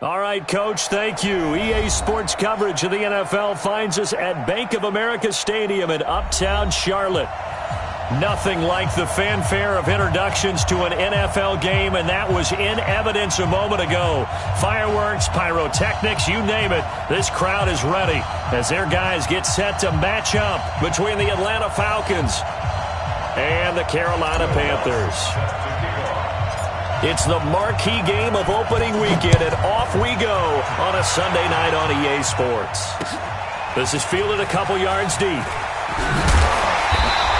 All right, Coach, thank you. EA Sports coverage of the NFL finds us at Bank of America Stadium in Uptown Charlotte. Nothing like the fanfare of introductions to an NFL game, and that was in evidence a moment ago. Fireworks, pyrotechnics, you name it. This crowd is ready as their guys get set to match up between the Atlanta Falcons and the Carolina Panthers. It's the marquee game of opening weekend, and off we go on a Sunday night on EA Sports. This is fielded a couple yards deep.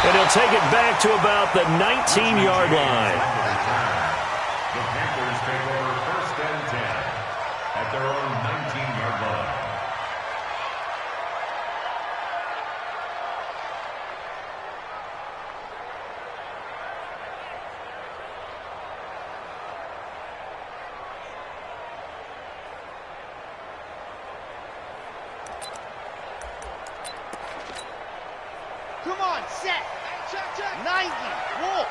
And he'll take it back to about the 19-yard line. The Panthers take over 1st and 10 at their own 19-yard line. Come on, set. Check, check. 90. Wolf.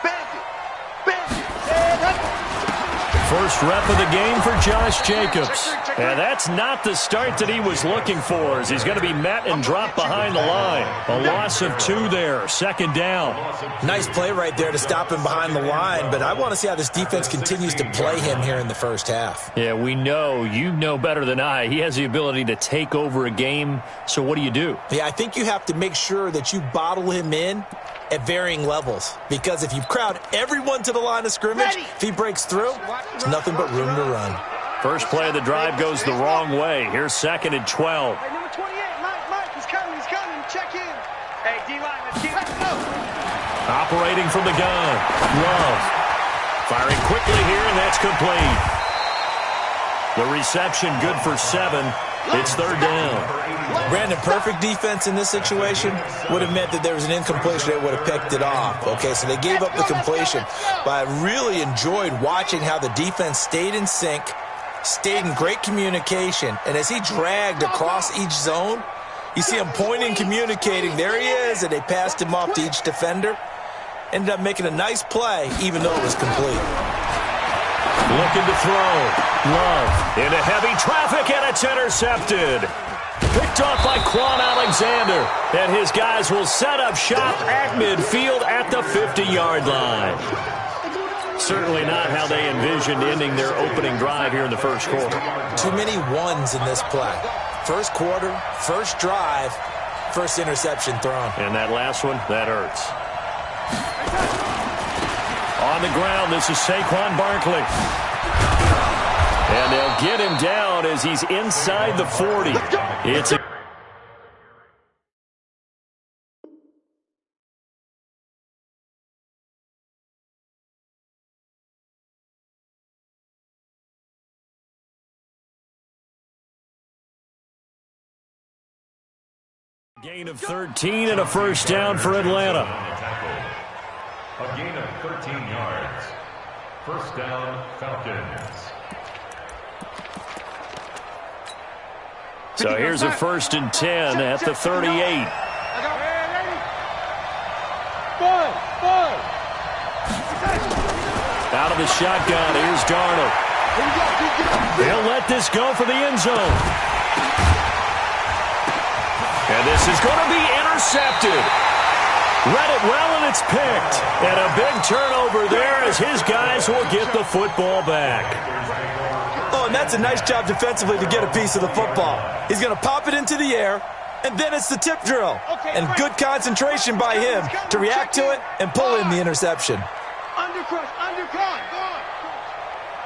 Bandit. First rep of the game for Josh Jacobs. And that's not the start that he was looking for, as he's going to be met and dropped behind the line. A loss of 2 there, 2nd down. Nice play right there to stop him behind the line, but I want to see how this defense continues to play him here in the first half. Yeah, we know. You know better than I. He has the ability to take over a game, so what do? Yeah, I think you have to make sure that you bottle him in at varying levels, because if you crowd everyone to the line of scrimmage, if he breaks through, there's nothing but room to run. First play of the drive goes the wrong way. Here's 2nd and 12. Hey, number 28, Mike, he's coming. Check in. Hey, D-line, let's go. Operating from the gun. Love. Firing quickly here, and that's complete. The reception good for 7. It's 3rd down. Brandon, perfect defense in this situation would have meant that there was an incompletion. They would have picked it off. Okay, so they gave up the completion. But I really enjoyed watching how the defense stayed in sync, stayed in great communication, and as he dragged across each zone, you see him pointing, communicating. There he is, and they passed him off to each defender. Ended up making a nice play, even though it was complete. Looking to throw. Love into heavy traffic, and it's intercepted. Picked off by Quan Alexander. And his guys will set up shop at midfield at the 50-yard line. Certainly not how they envisioned ending their opening drive here in the first quarter. Too many ones in this play. First quarter, first drive, first interception thrown. And that last one, that hurts. On the ground, this is Saquon Barkley. And they'll get him down as he's inside the 40. It's a gain of 13 and a first down for Atlanta. A gain of 13 yards. First down, Falcons. So here's a 1st and 10 at the 38. Out of the shotgun, here's Darnold. He'll let this go for the end zone. And this is going to be intercepted. Read it well, and it's picked. And a big turnover there as his guys will get the football back. Oh, and that's a nice job defensively to get a piece of the football. He's going to pop it into the air, and then it's the tip drill. And good concentration by him to react to it and pull in the interception. Undercrush, undercut. Go on.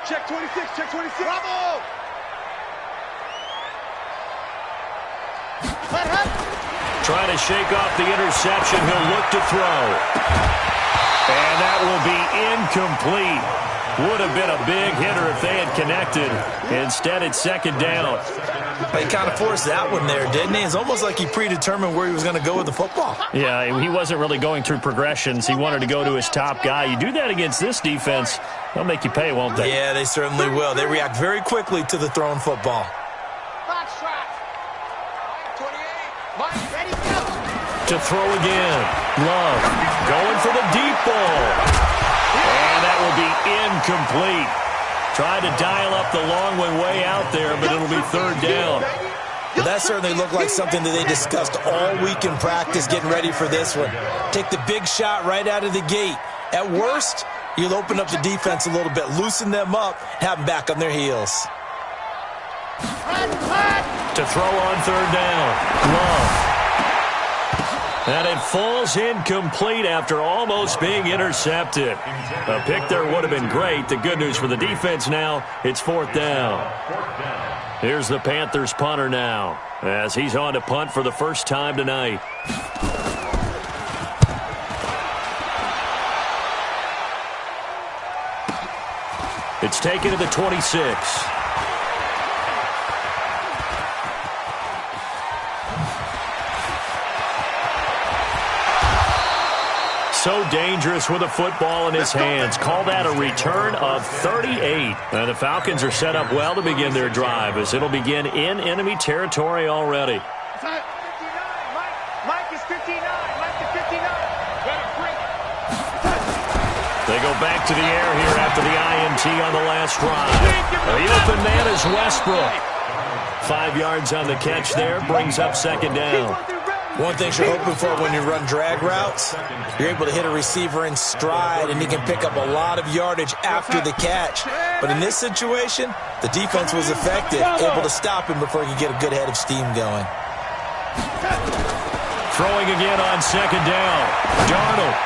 Check 26, check 26. Bravo! Trying to shake off the interception. He'll look to throw. And that will be incomplete. Would have been a big hitter if they had connected. Instead, it's 2nd down. He kind of forced that one there, didn't he? It's almost like he predetermined where he was going to go with the football. Yeah, he wasn't really going through progressions. He wanted to go to his top guy. You do that against this defense, they'll make you pay, won't they? Yeah, they certainly will. They react very quickly to the thrown football. To throw again. Love going for the deep ball. And that will be incomplete. Tried to dial up the long one way out there, but it'll be third down. Well, that certainly looked like something that they discussed all week in practice getting ready for this one. Take the big shot right out of the gate. At worst, you'll open up the defense a little bit, loosen them up, have them back on their heels. To throw on third down. Love. And it falls incomplete after almost being intercepted. A pick there would have been great. The good news for the defense now, it's fourth down. Here's the Panthers punter now, as he's on to punt for the first time tonight. It's taken to the 26. So dangerous with a football in his hands. Call that a return of 38. And the Falcons are set up well to begin their drive, as it'll begin in enemy territory already. Mike is 59. Mike is 59. They go back to the air here after the INT on the last drive. The open man is Westbrook. 5 yards on the catch there, brings up second down. One thing you're hoping for when you run drag routes, you're able to hit a receiver in stride, and he can pick up a lot of yardage after the catch. But in this situation, the defense was effective, able to stop him before he could get a good head of steam going. Throwing again on second down. Darnold.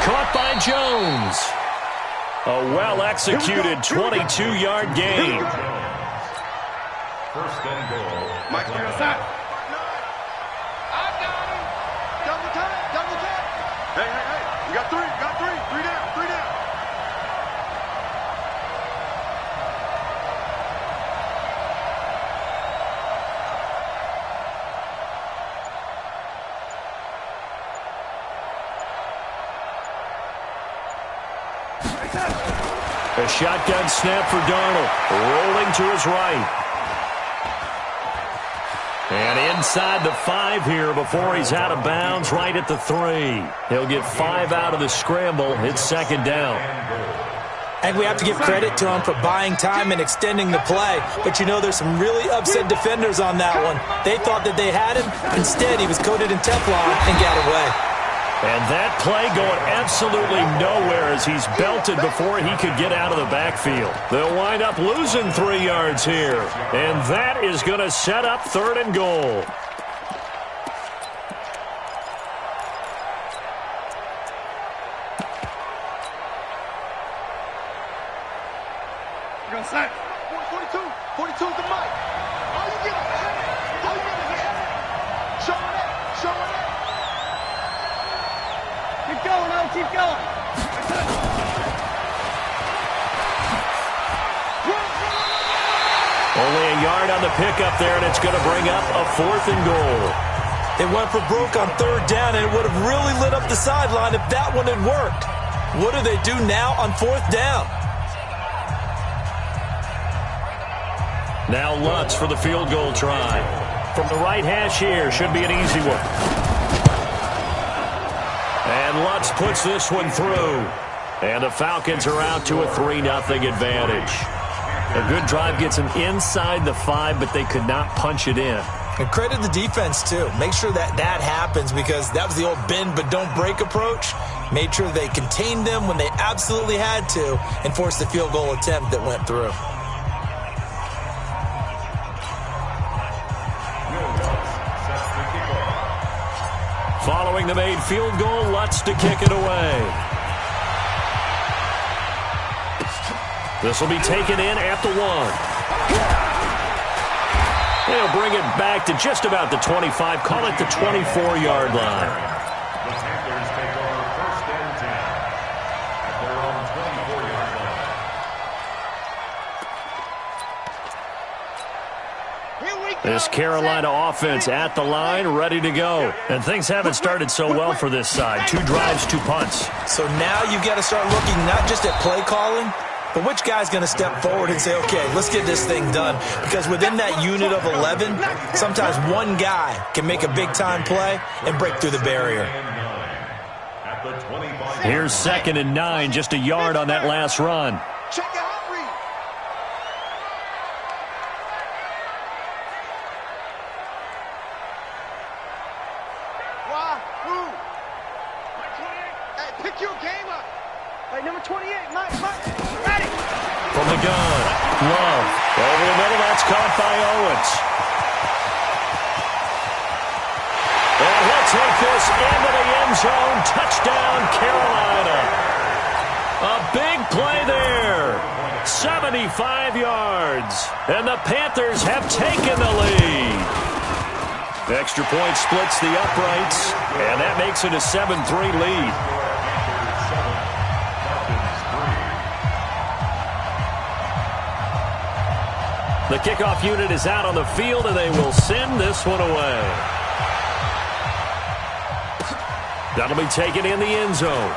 Caught by Jones. A well-executed 22-yard gain. First and goal. Mike, you're outside. Double time. Hey. You got three. Three down. A shotgun snap for Darnold. Rolling to his right. And inside the 5 here before he's out of bounds, right at the 3. He'll get 5 out of the scramble. It's second down. I think we have to give credit to him for buying time and extending the play. But, you know, there's some really upset defenders on that one. They thought that they had him. Instead, he was coated in Teflon and got away. And that play going absolutely nowhere as he's belted before he could get out of the backfield. They'll wind up losing 3 yards here. And that is going to set up third and goal. You're outside. 42 is the mic. All you get is show it. Keep going. Only a yard on the pickup there, and it's going to bring up a fourth and goal. They went for broke on third down, and it would have really lit up the sideline if that one had worked. What do they do now on fourth down? Now Lutz for the field goal try. From the right hash here, should be an easy one. And Lutz puts this one through. And the Falcons are out to a 3-0 advantage. A good drive gets them inside the 5, but they could not punch it in. And credit the defense, too. Make sure that happens, because that was the old bend but don't break approach. Made sure they contained them when they absolutely had to and forced the field goal attempt that went through. Following the made field goal, Lutz to kick it away. This will be taken in at the 1. They'll bring it back to just about the 25, call it the 24-yard line. The Panthers take over first and 10 at their own 24-yard line. This Carolina offense at the line, ready to go. And things haven't started so well for this side. 2 drives, 2 punts. So now you've got to start looking not just at play calling, but which guy's going to step forward and say, okay, let's get this thing done. Because within that unit of 11, sometimes one guy can make a big-time play and break through the barrier. Here's 2nd and 9, just a yard on that last run. Check out. Make you a game up. Hey, number 28, Mike. Ready. From the gun, Love. Over the middle, that's caught by Owens. And he'll take this into the end zone. Touchdown, Carolina. A big play there. 75 yards. And the Panthers have taken the lead. The extra point splits the uprights, and that makes it a 7-3 lead. The kickoff unit is out on the field, and they will send this one away. That'll be taken in the end zone.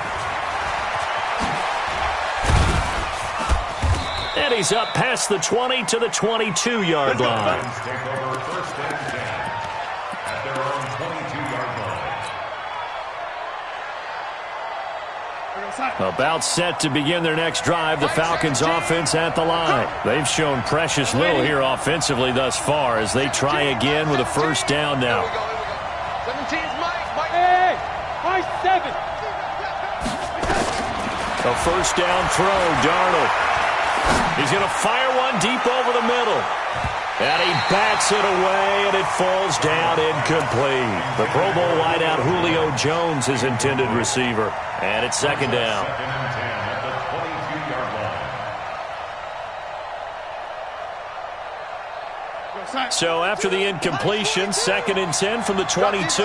And he's up past the 20 to the 22-yard line. Take over first and 10 at their own 22-yard line. About set to begin their next drive, the Falcons offense at the line. They've shown precious little here offensively thus far as they try again with a first down now. 17's Mike. Hey, Mike 7. A first down throw, Darnold. He's going to fire one deep over the middle. And he bats it away, and it falls down incomplete. The Pro Bowl wideout Julio Jones, his intended receiver. And it's second down. Second and 10 at the 22-yard line. So after the incompletion, second and 10 from the 22.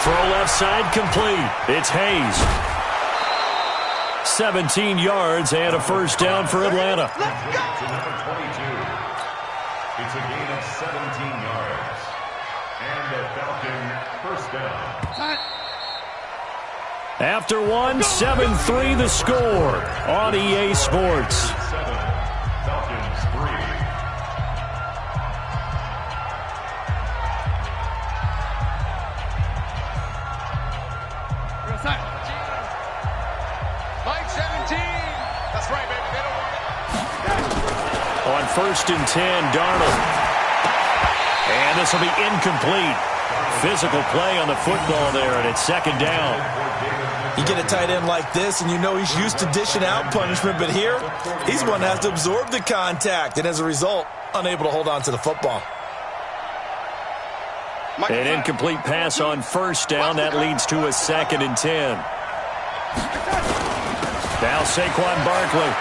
Throw left side complete. It's Hayes. 17 yards and a first down for Atlanta. To number 22. It's a gain of 17 yards. And a Falcon first down. After one, 7-3 the score on EA Sports. 7, Falcons 3. Mike 17. That's right, baby. They don't want it. On first and 10, Darnold. And this will be incomplete. Physical play on the football there, and it's second down. You get a tight end like this, and you know he's used to dishing out punishment, but here, he's one that has to absorb the contact, and as a result, unable to hold on to the football. An incomplete pass on first down. That leads to a second and 10. Now Saquon Barkley.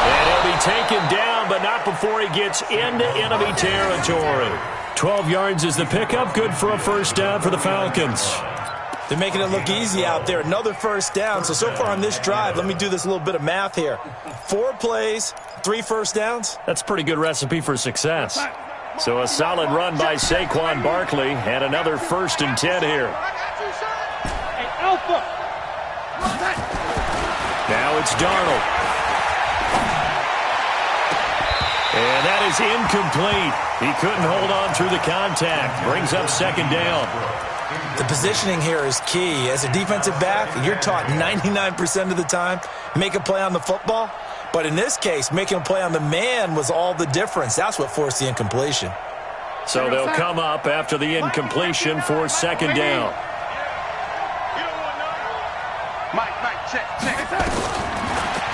And he'll be taken down, but not before he gets into enemy territory. 12 yards is the pickup. Good for a first down for the Falcons. They're making it look easy out there. Another first down. So far on this drive, let me do this little bit of math here. 4 plays, 3 first downs. That's a pretty good recipe for success. So a solid run by Saquon Barkley and another first and 10 here. Hey, Alpha. Now it's Darnold. And that is incomplete. He couldn't hold on through the contact. Brings up second down. The positioning here is key. As a defensive back, you're taught 99% of the time, make a play on the football. But in this case, making a play on the man was all the difference. That's what forced the incompletion. So they'll come up after the incompletion for second down. Mike, check.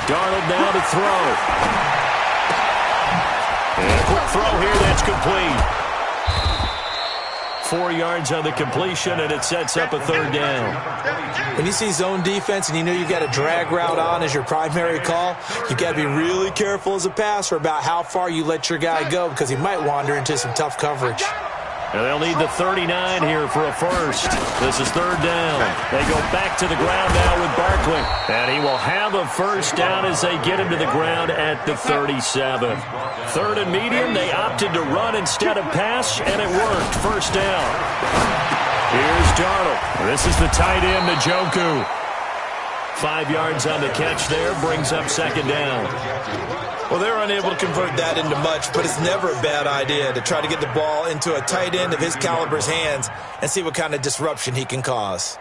Darnold now to throw. And a quick throw here, that's complete. 4 yards on the completion, and it sets up a third down. When you see zone defense and you know you've got a drag route on as your primary call, you've got to be really careful as a passer about how far you let your guy go because he might wander into some tough coverage. And they'll need the 39 here for a first. This is third down. They go back to the ground now with Barkley. And he will have a first down as they get him to the ground at the 37. Third and medium, they opted to run instead of pass, and it worked. First down. Here's Darnold. This is the tight end, Njoku. 5 yards on the catch there, brings up second down. Well, they were unable to convert that into much, but it's never a bad idea to try to get the ball into a tight end of his caliber's hands and see what kind of disruption he can cause.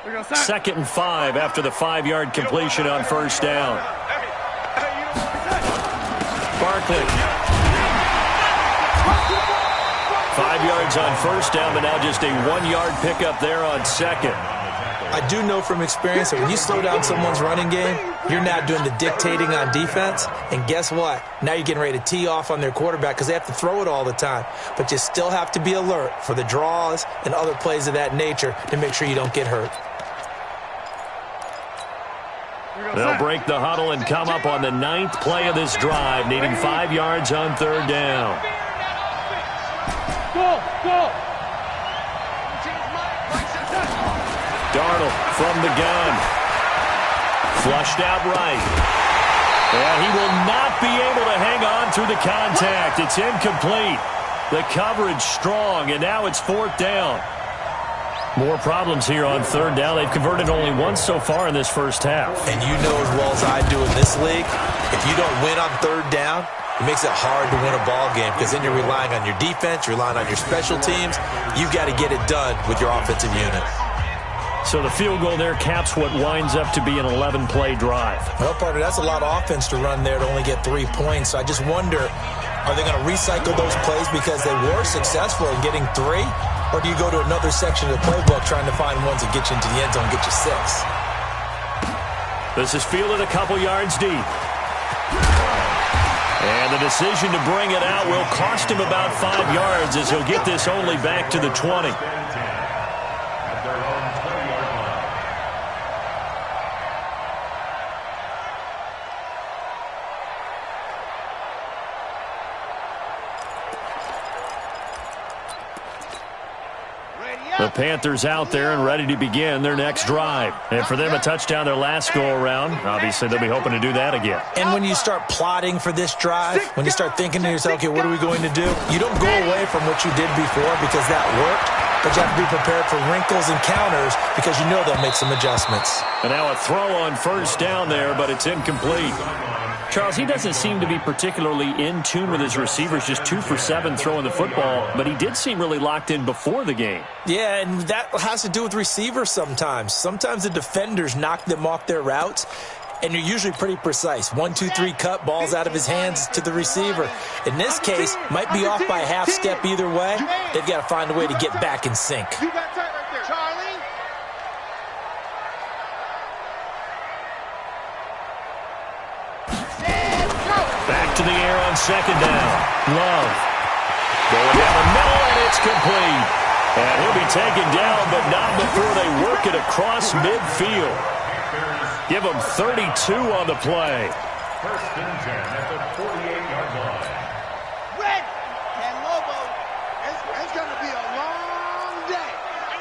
2nd and 5 after the 5-yard completion on first down. Barkley. 5 yards on first down, but now just a 1-yard pickup there on second. I do know from experience that when you slow down someone's running game, you're now doing the dictating on defense. And guess what? Now you're getting ready to tee off on their quarterback because they have to throw it all the time. But you still have to be alert for the draws and other plays of that nature to make sure you don't get hurt. They'll break the huddle and come up on the 9th play of this drive, needing 5 yards on third down. Go! Darnold from the gun. Flushed out right. And he will not be able to hang on through the contact. It's incomplete. The coverage strong, and now it's 4th down. More problems here on third down. They've converted only once so far in this first half. And you know as well as I do in this league, if you don't win on third down, it makes it hard to win a ball game because then you're relying on your defense, you're relying on your special teams. You've got to get it done with your offensive unit. So the field goal there caps what winds up to be an 11-play drive. Well, partner, that's a lot of offense to run there to only get 3 points. So I just wonder, are they going to recycle those plays because they were successful in getting 3? Or do you go to another section of the playbook trying to find ones that get you into the end zone and get you 6? This is fielded a couple yards deep. And the decision to bring it out will cost him about 5 yards as he'll get this only back to the 20. The Panthers out there and ready to begin their next drive. And for them, a touchdown their last go-around. Obviously, they'll be hoping to do that again. And when you start plotting for this drive, when you start thinking to yourself, okay, what are we going to do? You don't go away from what you did before because that worked, but you have to be prepared for wrinkles and counters because you know they'll make some adjustments. And now a throw on first down there, but it's incomplete. Charles, he doesn't seem to be particularly in tune with his receivers, just 2 for 7 throwing the football, but he did seem really locked in before the game. Yeah, and that has to do with receivers sometimes. Sometimes the defenders knock them off their routes, and you're usually pretty precise. 1, 2, 3 cut, balls out of his hands to the receiver. In this case, might be off by a half step either way. They've got to find a way to get back in sync. You got tight right there, Charlie. Back to the air on second down. Love. Going down the middle, and it's complete. And he'll be taken down, but not before they work it across midfield. Give him 32 on the play. 1st and 10 at the 48-yard line. Red and Lobo, it's going to be a long day.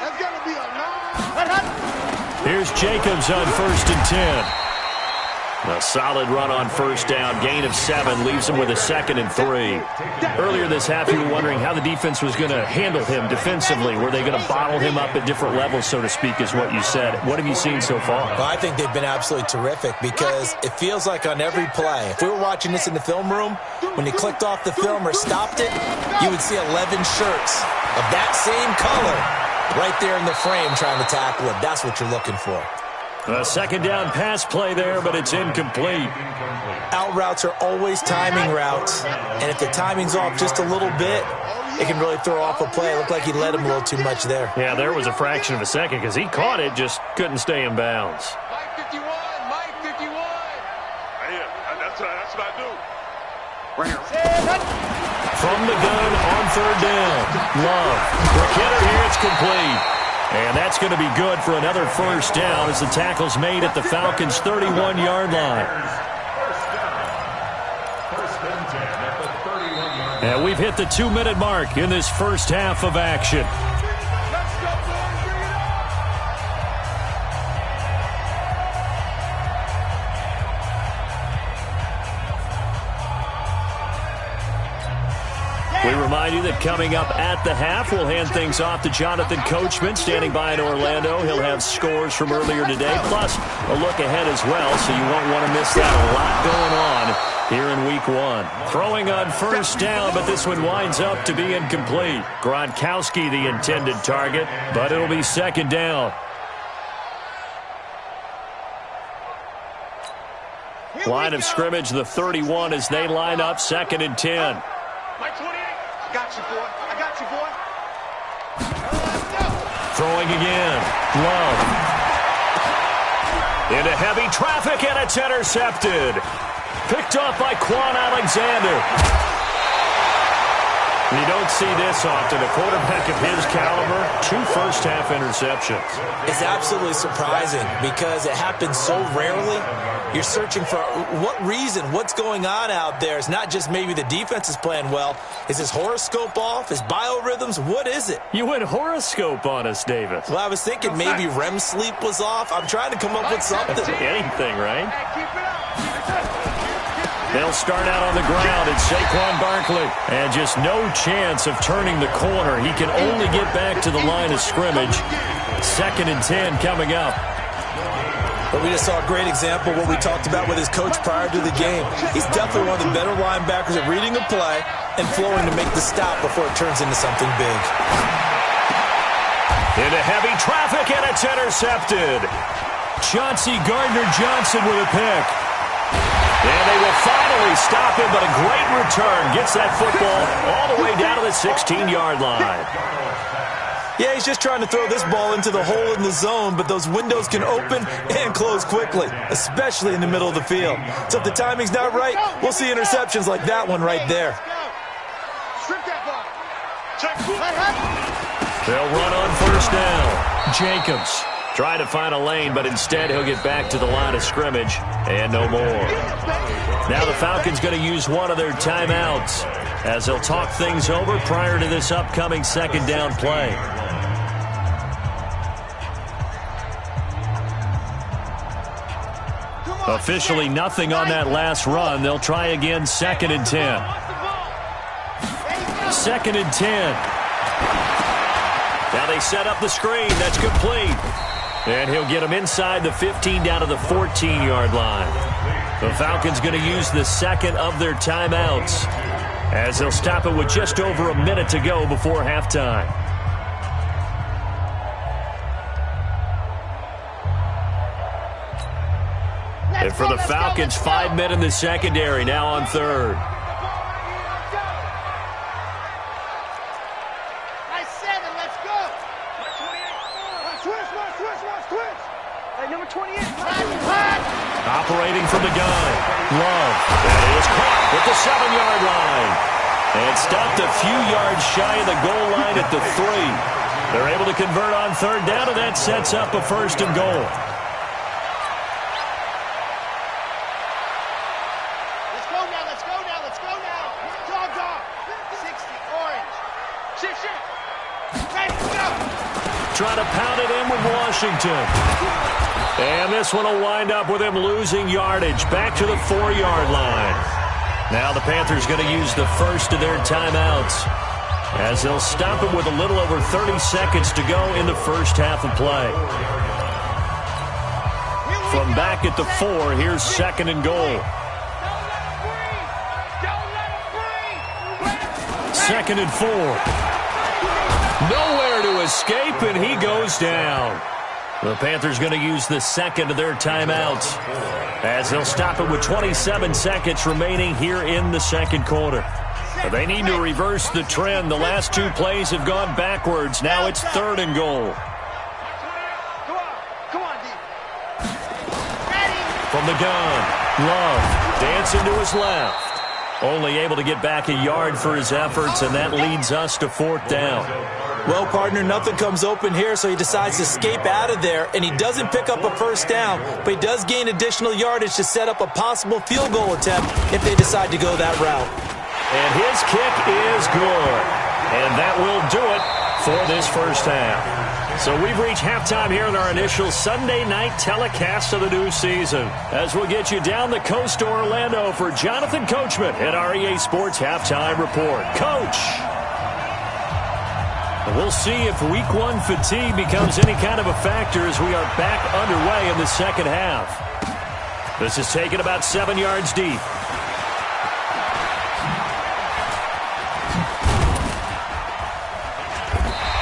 It's going to be a long... Here's Jacobs on 1st and 10. A solid run on first down. Gain of 7 leaves him with a 2nd and 3. Earlier this half, you were wondering how the defense was going to handle him defensively. Were they going to bottle him up at different levels, so to speak, is what you said. What have you seen so far? Well, I think they've been absolutely terrific because it feels like on every play, if we were watching this in the film room, when you clicked off the film or stopped it, you would see 11 shirts of that same color right there in the frame trying to tackle him. That's what you're looking for. A 2nd down pass play there, but it's incomplete. Out routes are always timing routes, and if the timing's off just a little bit, it can really throw off a play. It looked like he led him a little too much there. Yeah, there was a fraction of a second because he caught it, just couldn't stay in bounds. Mike 51, Mike 51. Yeah, that's what I do. Right here. From the gun on third down. Love. McKinnon here, it's complete. And that's going to be good for another first down as the tackle's made at the Falcons' 31-yard line. And we've hit the 2-minute mark in this first half of action. We remind you that coming up at the half, we'll hand things off to Jonathan Coachman, standing by in Orlando. He'll have scores from earlier today, plus a look ahead as well, so you won't want to miss that. A lot going on here in Week 1. Throwing on first down, but this one winds up to be incomplete. Gronkowski the intended target, but it'll be 2nd down. Line of scrimmage, the 31 as they line up 2nd and 10. My 28. I got you, boy. I got you, boy. Throwing again. Love. Into heavy traffic, and it's intercepted. Picked off by Quan Alexander. You don't see this often. A quarterback of his caliber, 2 first-half interceptions. It's absolutely surprising because it happens so rarely. You're searching for what reason, what's going on out there. It's not just maybe the defense is playing well. Is his horoscope off? His biorhythms? What is it? You went horoscope on us, David. Well, I was thinking maybe REM sleep was off. I'm trying to come up with something. Anything, right? They'll start out on the ground. It's Saquon Barkley. And just no chance of turning the corner. He can only get back to the line of scrimmage. 2nd and 10 coming up. But we just saw a great example of what we talked about with his coach prior to the game. He's definitely one of the better linebackers at reading a play and flowing to make the stop before it turns into something big. Into heavy traffic, and it's intercepted. Chauncey Gardner-Johnson with a pick. And they will finally stop him, but a great return. Gets that football all the way down to the 16-yard line. Yeah, he's just trying to throw this ball into the hole in the zone, but those windows can open and close quickly, especially in the middle of the field. So if the timing's not right, we'll see interceptions like that one right there. Strip that ball. They'll run on first down. Jacobs trying to find a lane, but instead he'll get back to the line of scrimmage and no more. Now the Falcons going to use one of their timeouts as they'll talk things over prior to this upcoming 2nd down play. Officially nothing on that last run. They'll try again 2nd and 10. 2nd and 10. Now they set up the screen. That's complete. And he'll get him inside the 15 down to the 14-yard line. The Falcons going to use the 2nd of their timeouts as they'll stop it with just over a minute to go before halftime. And for the Falcons, 5 men in the secondary now on 3rd. Operating from the gun. Love. That is caught at the 7-yard line. And stopped a few yards shy of the goal line at the 3. They're able to convert on 3rd down, and that sets up a 1st and goal. Let's go now. Dog. 60, orange. Shift. Ready, go. Trying to pound it in with Washington. And this one will wind up with him losing yardage back to the 4-yard line. Now the Panthers going to use the 1st of their timeouts as they'll stop it with a little over 30 seconds to go in the first half of play. From back at the 4, here's 2nd and goal. 2nd and 4. Nowhere to escape, and he goes down. The Panthers going to use the 2nd of their timeouts as they'll stop it with 27 seconds remaining here in the 2nd quarter. They need to reverse the trend. The last 2 plays have gone backwards. Now it's 3rd and goal. Come on, D. From the gun, Love dancing to his left. Only able to get back a yard for his efforts, and that leads us to 4th down. Well, partner, nothing comes open here, so he decides to escape out of there, and he doesn't pick up a 1st down, but he does gain additional yardage to set up a possible field goal attempt if they decide to go that route. And his kick is good, and that will do it for this first half. So we've reached halftime here in our initial Sunday night telecast of the new season, as we'll get you down the coast to Orlando for Jonathan Coachman at our EA Sports Halftime Report. Coach! We'll see if Week 1 fatigue becomes any kind of a factor as we are back underway in the second half. This is taken about 7 yards deep.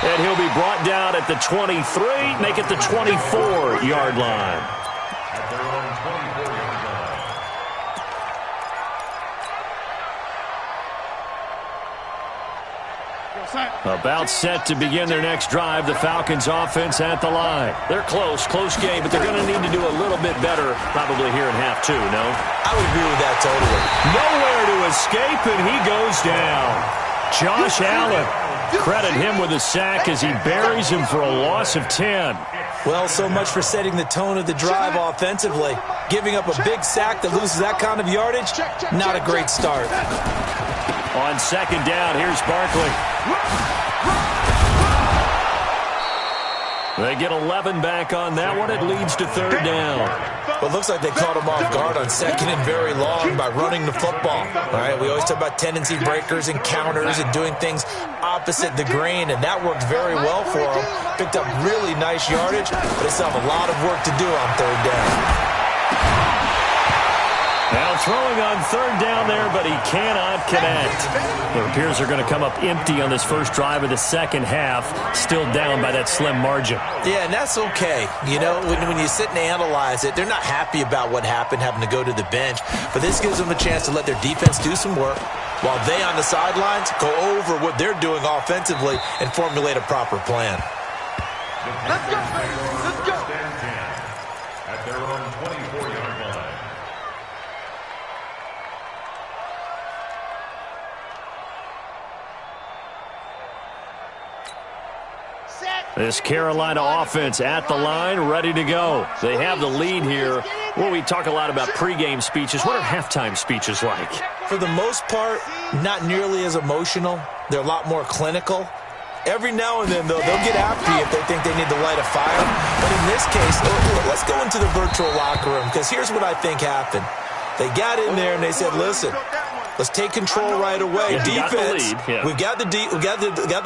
And he'll be brought down at the 23, make it the 24-yard line. About set to begin their next drive, the Falcons offense at the line. They're close game, but they're going to need to do a little bit better probably here in half two, no? I would agree with that totally. Nowhere to escape, and he goes down. Josh Allen, credit him with a sack as he buries him for a loss of 10. Well, so much for setting the tone of the drive offensively. Giving up a big sack that loses that kind of yardage, not a great start. On second down, here's Barkley. They get 11 back on that one. It leads to third down. Well, it looks like they caught him off guard on second and very long by running the football. All right, we always talk about tendency breakers and counters and doing things opposite the grain, and that worked very well for them. Picked up really nice yardage, but they still have a lot of work to do on third down. Now throwing on third down there, but he cannot connect. It appears they're going to come up empty on this first drive of the second half, still down by that slim margin. Yeah, and that's okay. You know, when you sit and analyze it, they're not happy about what happened, having to go to the bench. But this gives them a chance to let their defense do some work while they on the sidelines go over what they're doing offensively and formulate a proper plan. Let's go, let's go. At their own 24-yard line. This Carolina offense at the line, ready to go. They have the lead here. Well, we talk a lot about pregame speeches. What are halftime speeches like? For the most part, not nearly as emotional. They're a lot more clinical. Every now and then, though, they'll get after you if they think they need to light a fire. But in this case, let's go into the virtual locker room, because here's what I think happened. They got in there and they said, listen, let's take control right away. Defense, we got the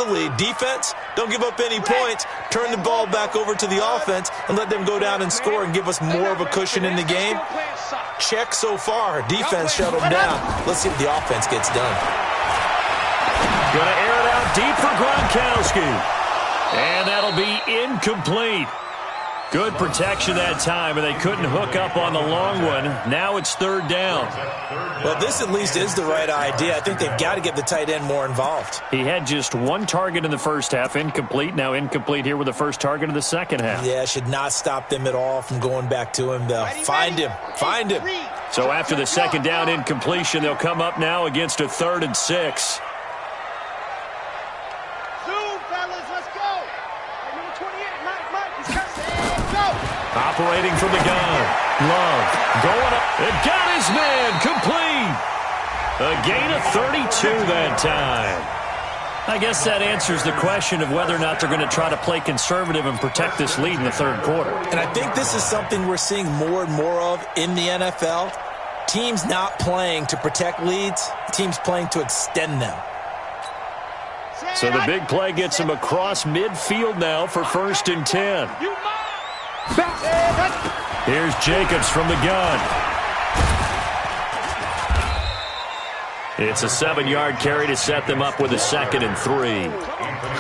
lead. Defense, don't give up any points. Turn the ball back over to the offense and let them go down and score and give us more of a cushion in the game. Check so far. Defense shut them down. Let's see what the offense gets done. Going to air it out deep for Gronkowski. And that'll be incomplete. Good protection that time, and they couldn't hook up on the long one. Now it's third down. Well, this at least is the right idea. I think they've got to get the tight end more involved. He had just one target in the first half, incomplete. Now incomplete here with the first target of the second half. Yeah, should not stop them at all from going back to him, though. Find him. Find him. So after the second down incompletion, they'll come up now against a 3rd and 6. Operating from the gun. Love going up. It got his man complete. A gain of 32 that time. I guess that answers the question of whether or not they're going to try to play conservative and protect this lead in the third quarter. And I think this is something we're seeing more and more of in the NFL. Teams not playing to protect leads. Teams playing to extend them. So the big play gets him across midfield now for 1st and 10. Here's Jacobs from the gun. It's a 7-yard carry to set them up with a 2nd and 3.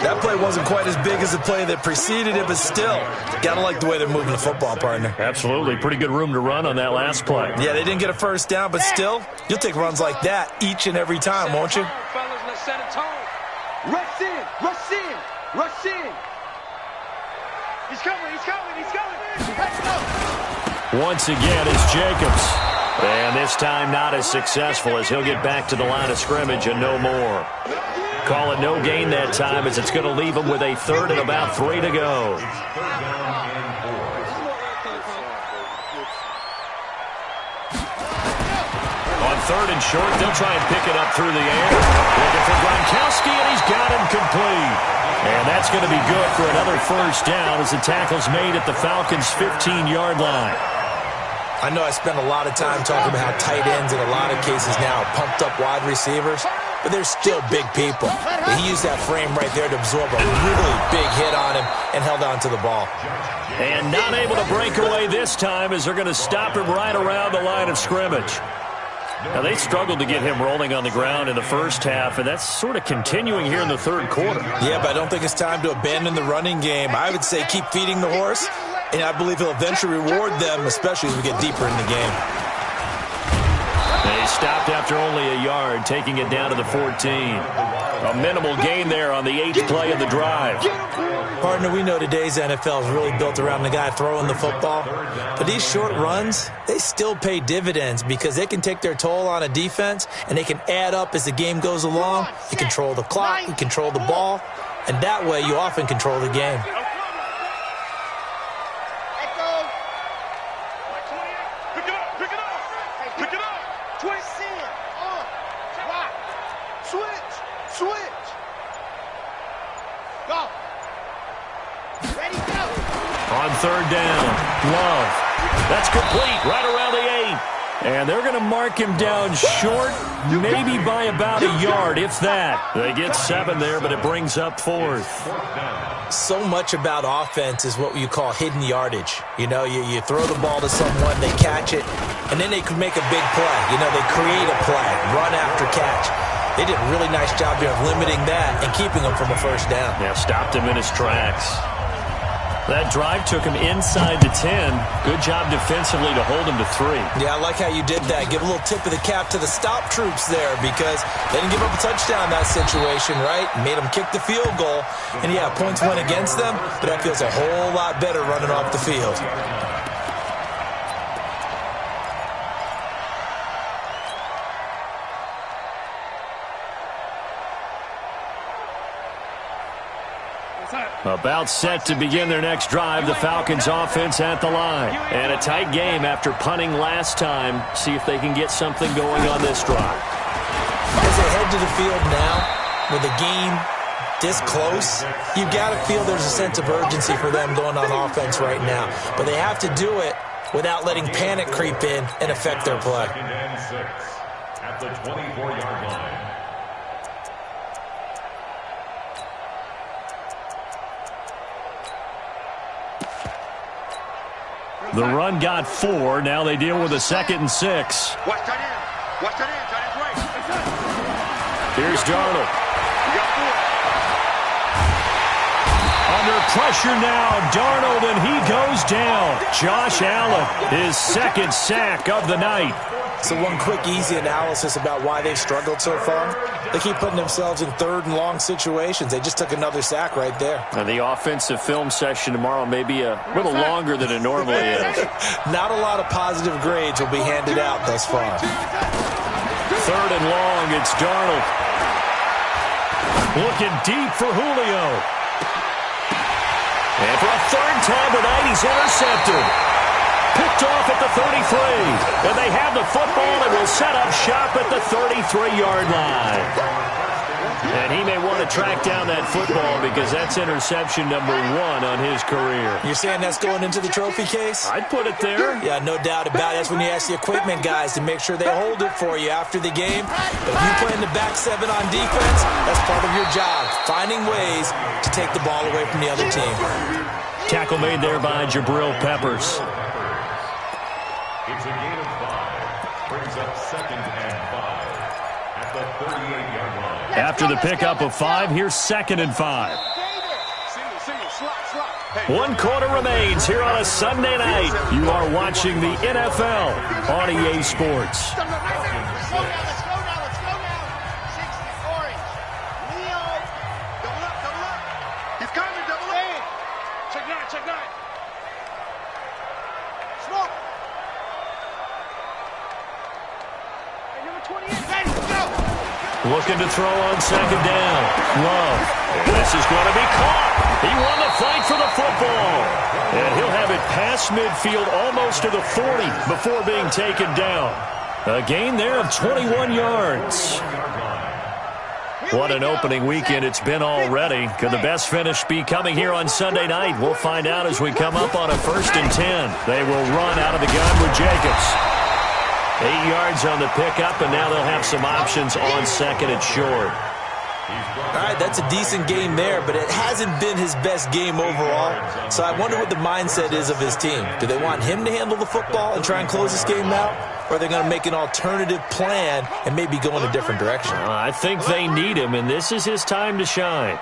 That play wasn't quite as big as the play that preceded it, but still, gotta like the way they're moving the football, partner. Absolutely. Pretty good room to run on that last play. Yeah, they didn't get a first down, but still, you'll take runs like that each and every time, won't you? Rush in, rush in, rush in. He's coming, he's coming, he's coming. Let's go. Once again, it's Jacobs. And this time not as successful as he'll get back to the line of scrimmage and no more. Call it no gain that time as it's going to leave him with a 3rd and about 3 to go. On 3rd and short, they'll try and pick it up through the air. Looking for Gronkowski, and he's got him complete. And that's going to be good for another first down as the tackle's made at the Falcons' 15-yard line. I know I spent a lot of time talking about how tight ends in a lot of cases now are pumped up wide receivers, but they're still big people. But he used that frame right there to absorb a really big hit on him and held on to the ball. And not able to break away this time as they're going to stop him right around the line of scrimmage. Now, they struggled to get him rolling on the ground in the first half, and that's sort of continuing here in the third quarter. Yeah, but I don't think it's time to abandon the running game. I would say keep feeding the horse, and I believe he'll eventually reward them, especially as we get deeper in the game. They stopped after only a yard, taking it down to the 14. A minimal gain there on the 8th play of the drive. Partner, we know today's NFL is really built around the guy throwing the football. But these short runs, they still pay dividends because they can take their toll on a defense and they can add up as the game goes along. You control the clock, you control the ball, and that way you often control the game. On 3rd down, Love. That's complete right around the 8. And they're going to mark him down short, maybe by about a yard, if that. They get 7 there, but it brings up 4th. So much about offense is what you call hidden yardage. You know, you throw the ball to someone, they catch it, and then they can make a big play. You know, they create a play, run after catch. They did a really nice job here of limiting that and keeping him from a 1st down. Yeah, stopped him in his tracks. That drive took him inside the 10. Good job defensively to hold him to 3. Yeah, I like how you did that. Give a little tip of the cap to the stop troops there because they didn't give up a touchdown in that situation, right? Made them kick the field goal. And, yeah, points went against them, but that feels a whole lot better running off the field. About set to begin their next drive, the Falcons offense at the line. And a tight game after punting last time. See if they can get something going on this drive. As they head to the field now, with a game this close, you've got to feel there's a sense of urgency for them going on offense right now. But they have to do it without letting panic creep in and affect their play. 2nd and 6 at the 24-yard line. The run got 4. Now they deal with a 2nd and 6. Watch that in. Watch that in. That is right. Here's Darnold. Under pressure now, Darnold, and he goes down. Josh Allen, his 2nd sack of the night. So one quick, easy analysis about why they've struggled so far. They keep putting themselves in 3rd and long situations. They just took another sack right there. And the offensive film session tomorrow may be a little longer than it normally is. Not a lot of positive grades will be handed out thus far. 3rd and long, it's Darnold. Looking deep for Julio. And for a 3rd time tonight, he's intercepted. Picked off at the 33. And they have the football and will set up shop at the 33-yard line. And he may want to track down that football because that's interception number 1 on his career. You're saying that's going into the trophy case? I'd put it there. Yeah, no doubt about it. That's when you ask the equipment guys to make sure they hold it for you after the game. But if you play in the back 7 on defense, that's part of your job, finding ways to take the ball away from the other team. Tackle made there by Jabril Peppers. It's a gain of 5. Brings up 2nd and 5 at the 38-yard line. After the pickup of 5, here's 2nd and 5. 1 quarter remains here on a Sunday night. You are watching the NFL on EA Sports. Looking to throw on 2nd down. Love. This is going to be caught. He won the fight for the football. And he'll have it past midfield almost to the 40 before being taken down. A gain there of 21 yards. What an opening weekend it's been already. Could the best finish be coming here on Sunday night? We'll find out as we come up on a 1st and 10. They will run out of the gun with Jacobs. 8 yards on the pickup, and now they'll have some options on 2nd and short. All right, that's a decent game there, but it hasn't been his best game overall. So I wonder what the mindset is of his team. Do they want him to handle the football and try and close this game out? Or are they going to make an alternative plan and maybe go in a different direction? I think they need him, and this is his time to shine.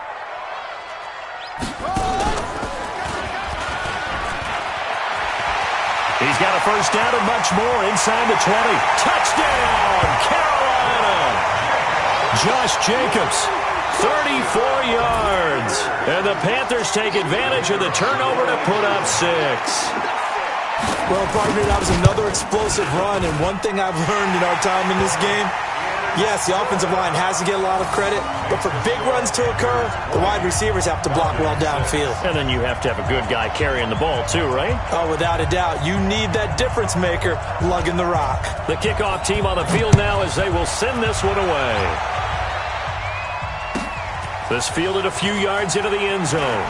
He's got a 1st down and much more inside the 20. Touchdown, Carolina! Josh Jacobs 34 yards. And the Panthers take advantage of the turnover to put up 6. Well, partner, that was another explosive run, and one thing I've learned in our time in this game, yes, the offensive line has to get a lot of credit, but for big runs to occur, the wide receivers have to block well downfield. And then you have to have a good guy carrying the ball too, right? Oh, without a doubt. You need that difference maker lugging the rock. The kickoff team on the field now as they will send this one away. This fielded a few yards into the end zone.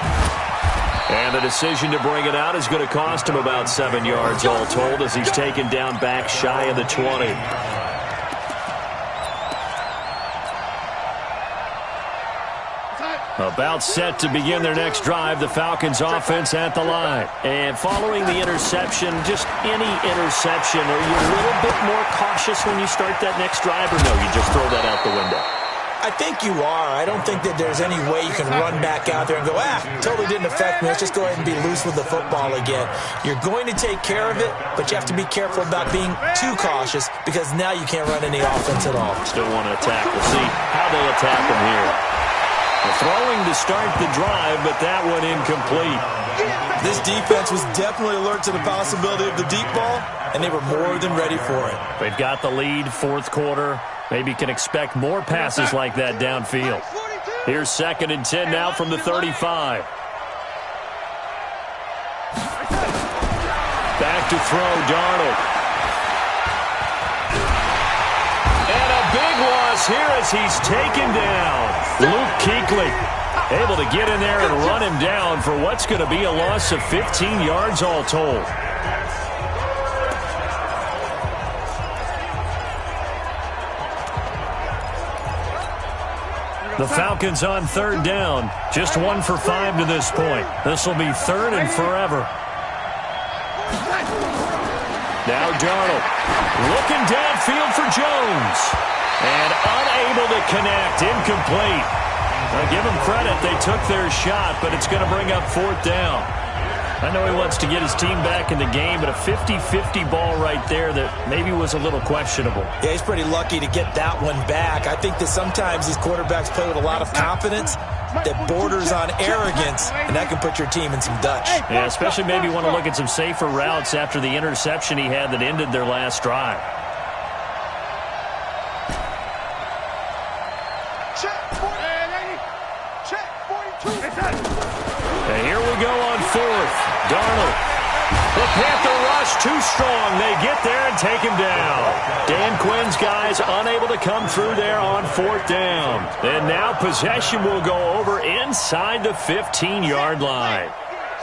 And the decision to bring it out is going to cost him about 7 yards all told as he's taken down back shy of the 20. About set to begin their next drive, the Falcons offense at the line. And following the interception, just any interception, are you a little bit more cautious when you start that next drive, or no, you just throw that out the window? I think you are. I don't think that there's any way you can run back out there and go, totally didn't affect me. Let's just go ahead and be loose with the football again. You're going to take care of it, but you have to be careful about being too cautious because now you can't run any offense at all. Still want to attack. We'll see how they attack him here. Throwing to start the drive, but that one incomplete. This defense was definitely alert to the possibility of the deep ball, and they were more than ready for it. They've got the lead, fourth quarter. Maybe can expect more passes like that downfield. Here's 2nd and 10 now from the 35. Back to throw, Darnold. And a big loss here as he's taken down. Luke Kuechly able to get in there and run him down for what's going to be a loss of 15 yards all told. The Falcons on 3rd down. Just 1 for 5 to this point. This will be 3rd and forever. Now Darnold looking downfield for Jones. And unable to connect. Incomplete. Now give them credit. They took their shot, but it's going to bring up 4th down. I know he wants to get his team back in the game, but a 50-50 ball right there that maybe was a little questionable. Yeah, he's pretty lucky to get that one back. I think that sometimes these quarterbacks play with a lot of confidence that borders on arrogance, and that can put your team in some Dutch. Yeah, especially maybe want to look at some safer routes after the interception he had that ended their last drive. And here we go on 4th. Darnold. The Panther rush too strong. They get there and take him down. Dan Quinn's guys unable to come through there on 4th down. And now possession will go over inside the 15-yard line.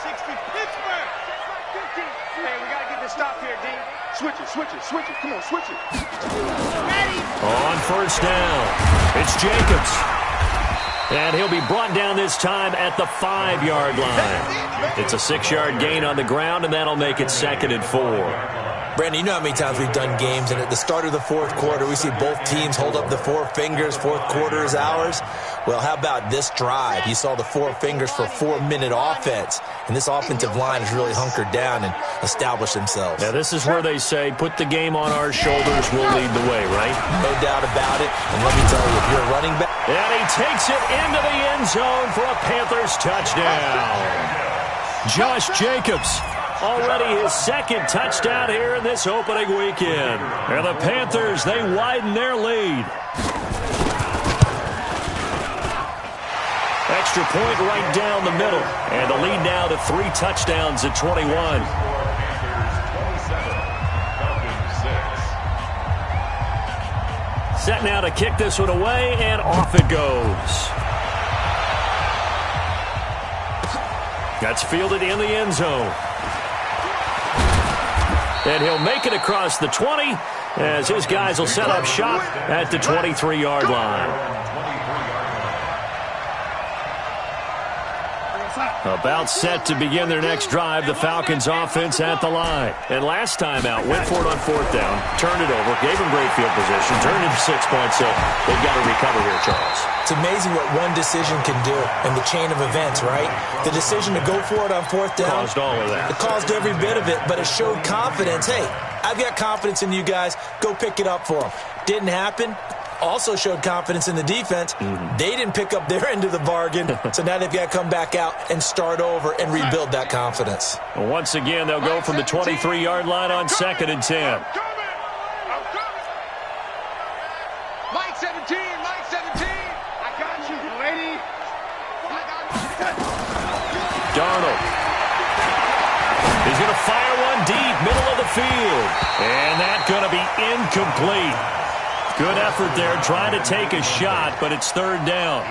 60, Pittsburgh. Hey, we got to get this stop here, D. Switch it. Come on, switch it. Ready. On 1st down, it's Jacobs. And he'll be brought down this time at the 5-yard line. It's a 6-yard gain on the ground, and that'll make it 2nd and 4. Brandon, you know how many times we've done games, and at the start of the 4th quarter, we see both teams hold up the 4 fingers, 4th quarter is ours. Well, how about this drive? You saw the 4 fingers for 4-minute offense, and this offensive line has really hunkered down and established themselves. Now, this is where they say, put the game on our shoulders, we'll lead the way, right? No doubt about it, and let me tell you, if you're a running back... And he takes it into the end zone for a Panthers touchdown. Josh Jacobs. Already his 2nd touchdown here in this opening weekend. And the Panthers, they widen their lead. Extra point right down the middle. And the lead now to 3 touchdowns at 21. Set now to kick this one away, and off it goes. That's fielded in the end zone. And he'll make it across the 20 as his guys will set up shop at the 23-yard line. About set to begin their next drive, the Falcons offense at the line. And last time out, went for it on 4th down, turned it over, gave them great field position, turned into 6 points, so they've got to recover here, Charles. It's amazing what one decision can do in the chain of events, right? The decision to go for it on 4th down. Caused all of that. It caused every bit of it, but it showed confidence. Hey, I've got confidence in you guys. Go pick it up for them. Didn't happen. also showed confidence in the defense. They didn't pick up their end of the bargain, so now they've got to come back out and start over and rebuild that confidence. Well, once again, they'll go from the 23-yard line on 2nd and 10. Mike 17, Mike 17. I got you, lady. I got you. Darnold. He's going to fire one deep, middle of the field. And that's going to be incomplete. Good effort there, trying to take a shot, but it's 3rd down.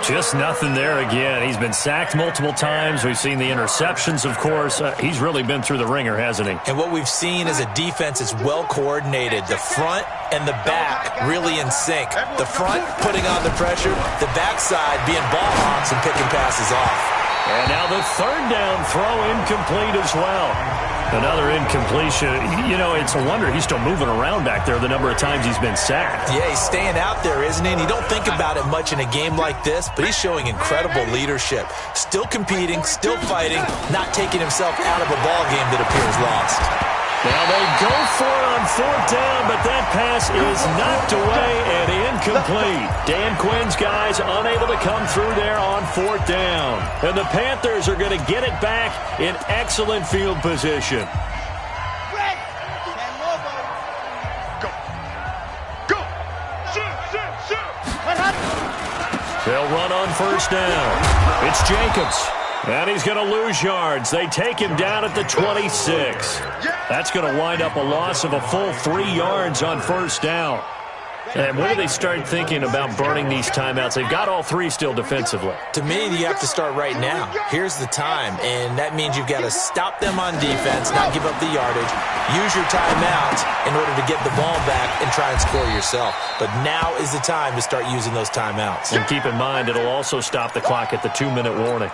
Just nothing there again. He's been sacked multiple times. We've seen the interceptions, of course. He's really been through the ringer, hasn't he? And what we've seen is a defense that's well coordinated. The front and the back really in sync. The front putting on the pressure, the backside being ball hawks and picking passes off. And now the 3rd down throw incomplete as well. Another incompletion. You know, it's a wonder he's still moving around back there the number of times he's been sacked. Yeah, he's staying out there, isn't he? And you don't think about it much in a game like this, but he's showing incredible leadership. Still competing, still fighting, not taking himself out of a ball game that appears lost. Now they go for it on 4th down, but that pass is knocked away and incomplete. Dan Quinn's guys unable to come through there on 4th down. And the Panthers are going to get it back in excellent field position. Red. And Lobo. Go. Go. Shoot. They'll run on 1st down. It's Jacobs. And he's going to lose yards. They take him down at the 26. That's going to wind up a loss of a full 3 yards on 1st down. And when do they start thinking about burning these timeouts? They've got all 3 still defensively. To me, you have to start right now. Here's the time, and that means you've got to stop them on defense, not give up the yardage, use your timeouts in order to get the ball back and try and score yourself. But now is the time to start using those timeouts. And keep in mind, it'll also stop the clock at the 2-minute warning.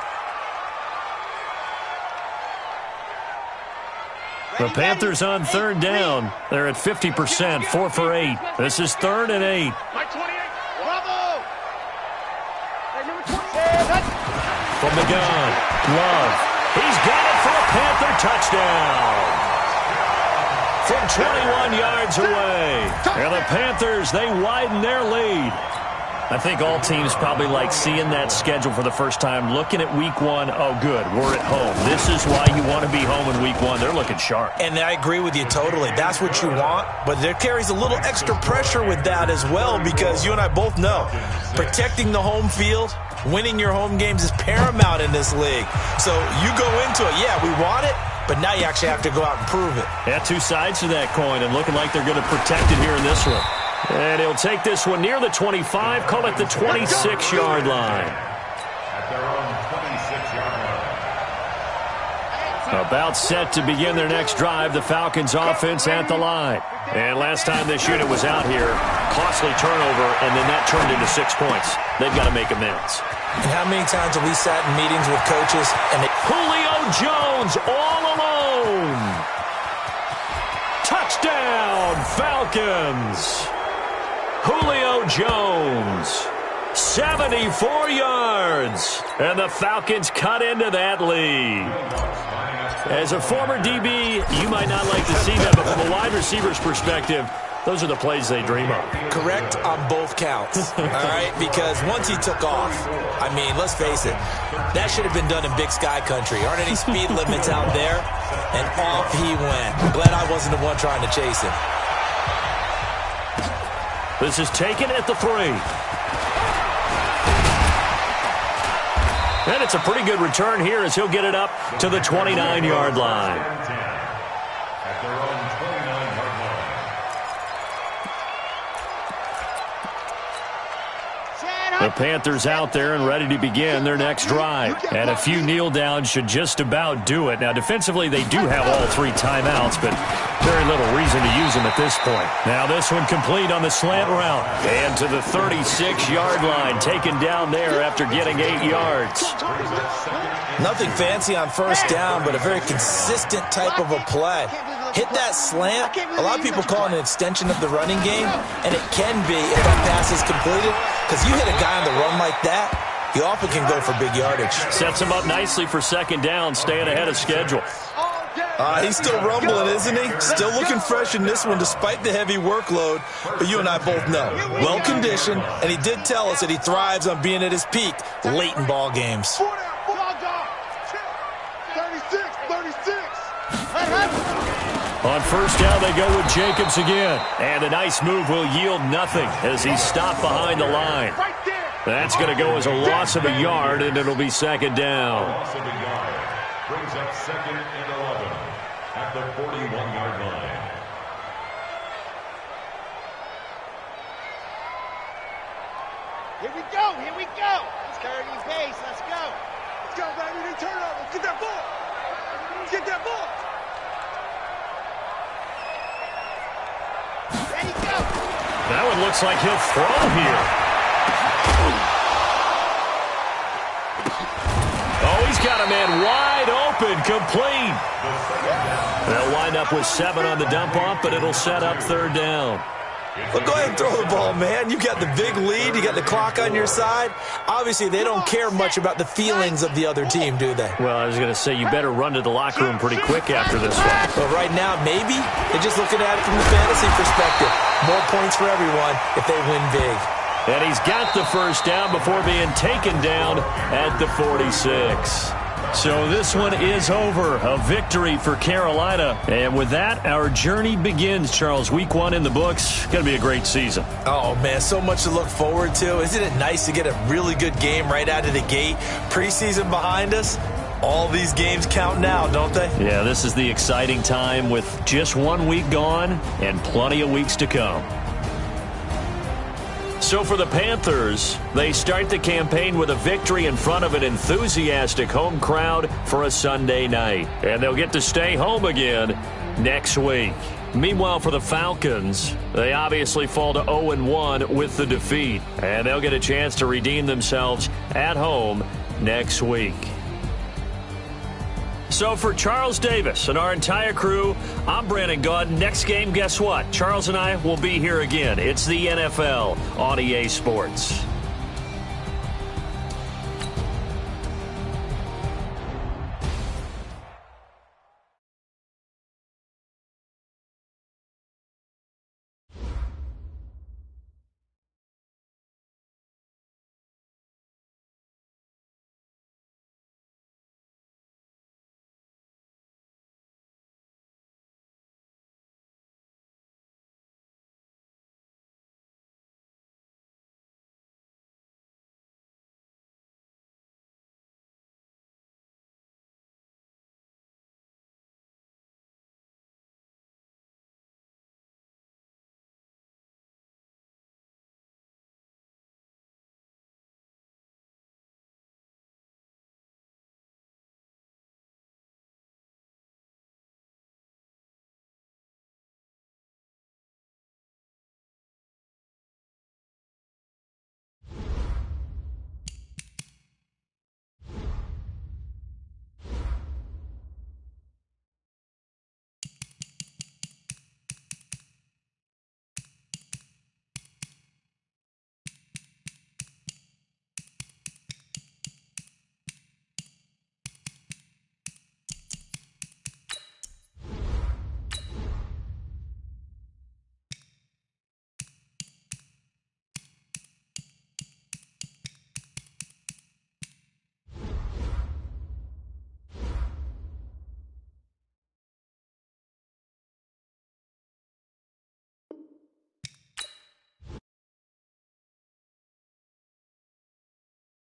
The Panthers on 3rd down. They're at 50%, 4 for 8. This is 3rd and 8. Bravo. From the gun, Love. He's got it for a Panther touchdown. From 21 yards away. And the Panthers, they widen their lead. I think all teams probably like seeing that schedule for the first time, looking at week 1. Oh, good, we're at home. This is why you want to be home in week 1. They're looking sharp. And I agree with you totally. That's what you want, but there carries a little extra pressure with that as well, because you and I both know protecting the home field, winning your home games is paramount in this league. So you go into it, yeah, we want it, but now you actually have to go out and prove it. Yeah, 2 sides to that coin, and looking like they're going to protect it here in this one. And he'll take this one near the 25, call it the 26-yard line. At their own 26-yard line. About set to begin their next drive, the Falcons offense at the line. And last time this unit was out here, costly turnover, and then that turned into 6 points. They've got to make amends. And how many times have we sat in meetings with coaches and Julio Jones all alone. Touchdown, Falcons. Julio Jones, 74 yards, and the Falcons cut into that lead. As a former DB, you might not like to see that, but from a wide receiver's perspective, those are the plays they dream of. Correct on both counts, all right? Because once he took off, I mean, let's face it, that should have been done in Big Sky Country. Aren't any speed limits out there? And off he went. Glad I wasn't the one trying to chase him. This is taken at the 3. And it's a pretty good return here as he'll get it up to the 29-yard line. At their own 29-yard line. The Panthers out there and ready to begin their next drive. And a few kneel downs should just about do it. Now, defensively, they do have all 3 timeouts, but very little reason to use them at this point. Now, this one complete on the slant route. And to the 36-yard line, taken down there after getting 8 yards. Nothing fancy on 1st down, but a very consistent type of a play. Hit that slant. A lot of people call it an extension of the running game, and it can be if that pass is completed, because you hit a guy on the run like that, he often can go for big yardage. Sets him up nicely for 2nd down, staying ahead of schedule. All day. He's still rumbling, isn't he? Still looking fresh in this one despite the heavy workload. But you and I both know, well-conditioned, and he did tell us that he thrives on being at his peak late in ball games. 36. On first down, they go with Jacobs again. And a nice move will yield nothing as he's stopped behind the line. That's going to go as a loss of a yard, and it'll be second down. Loss of a yard brings up second and 11 at the 41-yard line. Here we go. Let's carry these pace. Let's go. Let's go, baby. They turn over. Let's get that ball. Let's get that ball. There you go. That one looks like he'll throw here. Oh, he's got a man wide open, complete. They'll wind up with 7 on the dump-off, but it'll set up third down. Well, go ahead and throw the ball, man. You got the big lead. You got the clock on your side. Obviously, they don't care much about the feelings of the other team, do they? Well, I was going to say, you better run to the locker room pretty quick after this one. But right now, maybe they're just looking at it from the fantasy perspective. More points for everyone if they win big. And he's got the first down before being taken down at the 46. So this one is over. A victory for Carolina. And with that, our journey begins, Charles. Week 1 in the books. Going to be a great season. Oh, man, so much to look forward to. Isn't it nice to get a really good game right out of the gate? Preseason behind us. All these games count now, don't they? Yeah, this is the exciting time with just 1 week gone and plenty of weeks to come. So for the Panthers, they start the campaign with a victory in front of an enthusiastic home crowd for a Sunday night. And they'll get to stay home again next week. Meanwhile, for the Falcons, they obviously fall to 0-1 with the defeat. And they'll get a chance to redeem themselves at home next week. So for Charles Davis and our entire crew, I'm Brandon Gaud. Next game, guess what? Charles and I will be here again. It's the NFL on EA Sports.